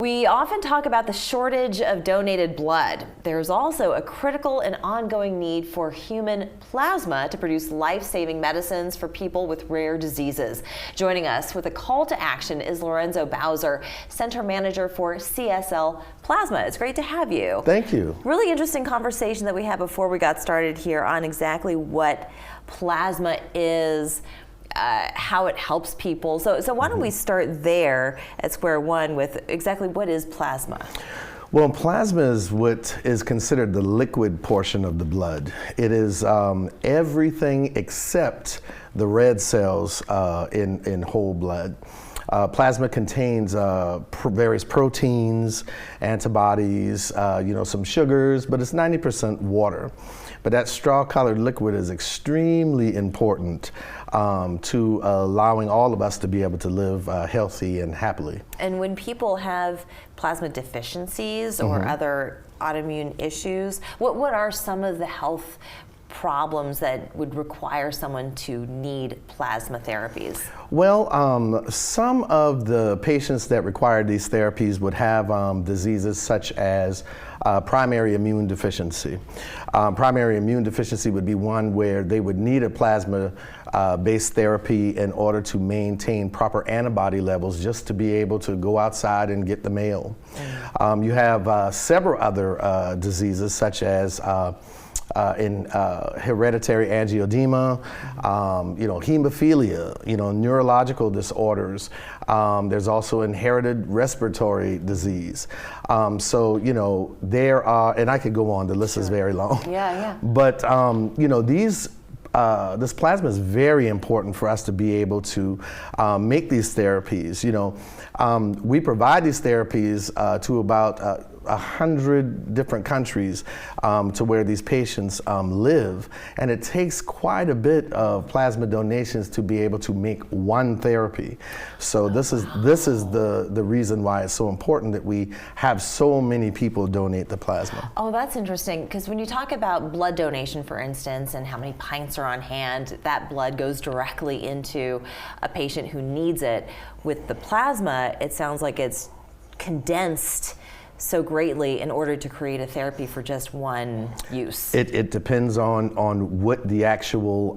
We often talk about the shortage of donated blood. There's also a critical and ongoing need for human plasma to produce life-saving medicines for people with rare diseases. Joining us with a call to action is Lorenzo Bowser, Center Manager for CSL Plasma. It's great to have you. Thank you. Really interesting conversation that we had before we got started here on exactly what plasma is, how it helps people. So why don't we start there at square one with exactly what is plasma? Well, plasma is what is considered the liquid portion of the blood. It is everything except the red cells in whole blood. Plasma contains various proteins, antibodies, some sugars, but it's 90% water. But that straw-colored liquid is extremely important to allowing all of us to be able to live healthy and happily. And when people have plasma deficiencies or other autoimmune issues, what are some of the health problems that would require someone to need plasma therapies? Well, some of the patients that require these therapies would have diseases such as primary immune deficiency. Primary immune deficiency would be one where they would need a plasma-based therapy in order to maintain proper antibody levels just to be able to go outside and get the mail. You have several other diseases such as hereditary angioedema, hemophilia, neurological disorders. There's also inherited respiratory disease. There are, and I could go on, the list is very long. Yeah. But, this plasma is very important for us to be able to make these therapies. We provide these therapies to about 100 different countries to where these patients live, and it takes quite a bit of plasma donations to be able to make one therapy. So this is the reason why it's so important that we have so many people donate the plasma. Oh, that's interesting, because when you talk about blood donation, for instance, and how many pints are on hand, that blood goes directly into a patient who needs it. With the plasma, it sounds like it's condensed so greatly in order to create a therapy for just one use. It depends on what the actual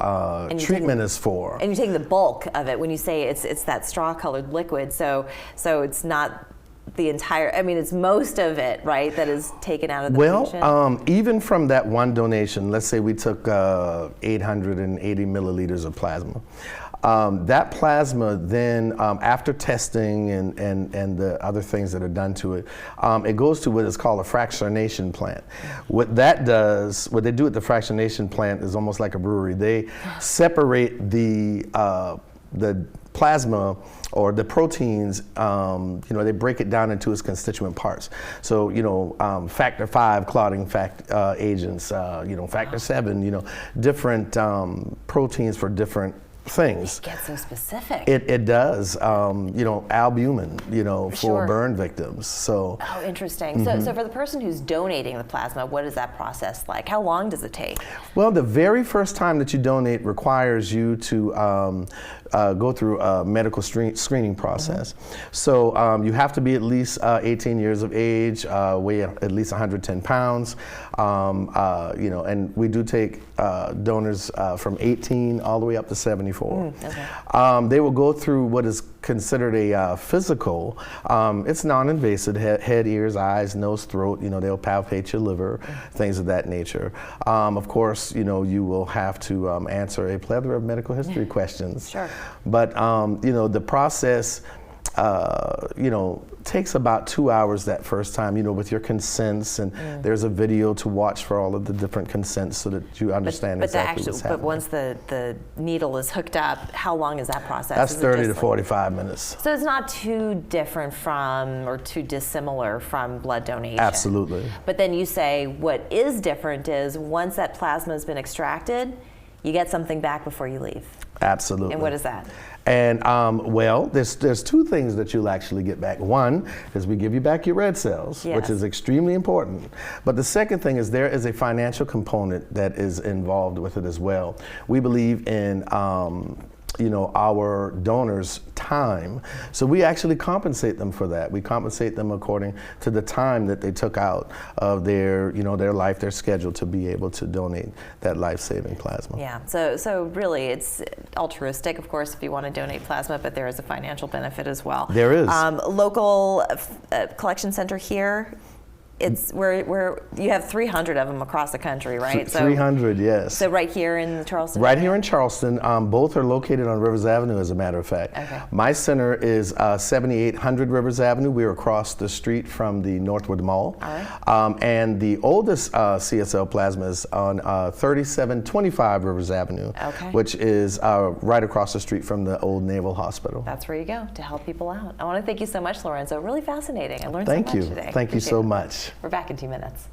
treatment is for. And you're taking the bulk of it when you say it's that straw-colored liquid. So it's not the entire, I mean, it's most of it, right, that is taken out of the patient? Even from that one donation, let's say we took 880 milliliters of plasma. That plasma then, after testing and the other things that are done to it, it goes to what is called a fractionation plant. What that does, what they do at the fractionation plant is almost like a brewery. They separate the plasma or the proteins, they break it down into its constituent parts. So, factor V clotting agents, factor VII, different proteins for different things. It gets so specific. It does. Albumin, for burn victims. So. Oh, interesting. So for the person who's donating the plasma, what is that process like? How long does it take? Well, the very first time that you donate requires you to go through a medical screening process. So you have to be at least 18 years of age, weigh at least 110 pounds, and we do take donors from 18 all the way up to 74. They will go through what is considered a physical. It's non-invasive, head, ears, eyes, nose, throat. They'll palpate your liver, things of that nature. Of course, you will have to answer a plethora of medical history questions. Sure. But the process takes about 2 hours that first time, with your consents, and there's a video to watch for all of the different consents so that you understand exactly what's happening. But once the needle is hooked up, how long is that process? That's 30 to 45 minutes. So it's not too different from or too dissimilar from blood donation. Absolutely. But then you say what is different is once that plasma has been extracted, you get something back before you leave. Absolutely. And what is that? And there's two things that you'll actually get back. One is we give you back your red cells, which is extremely important. But the second thing is there is a financial component that is involved with it as well. We believe in our donors' time. So we actually compensate them for that. We compensate them according to the time that they took out of their life, their schedule, to be able to donate that life-saving plasma. Yeah, so really it's altruistic, of course, if you want to donate plasma, but there is a financial benefit as well. There is. Local collection center here. It's where you have 300 of them across the country, right? 300, yes. So right here in Charleston? Right here in Charleston. Both are located on Rivers Avenue, as a matter of fact. Okay. My center is 7800 Rivers Avenue. We're across the street from the Northwood Mall. All right. And the oldest CSL plasma is on 3725 Rivers Avenue, okay, which is right across the street from the old Naval Hospital. That's where you go to help people out. I want to thank you so much, Lorenzo. Really fascinating. I learned Thank so much you. today. Thank you so much. We're back in 2 minutes.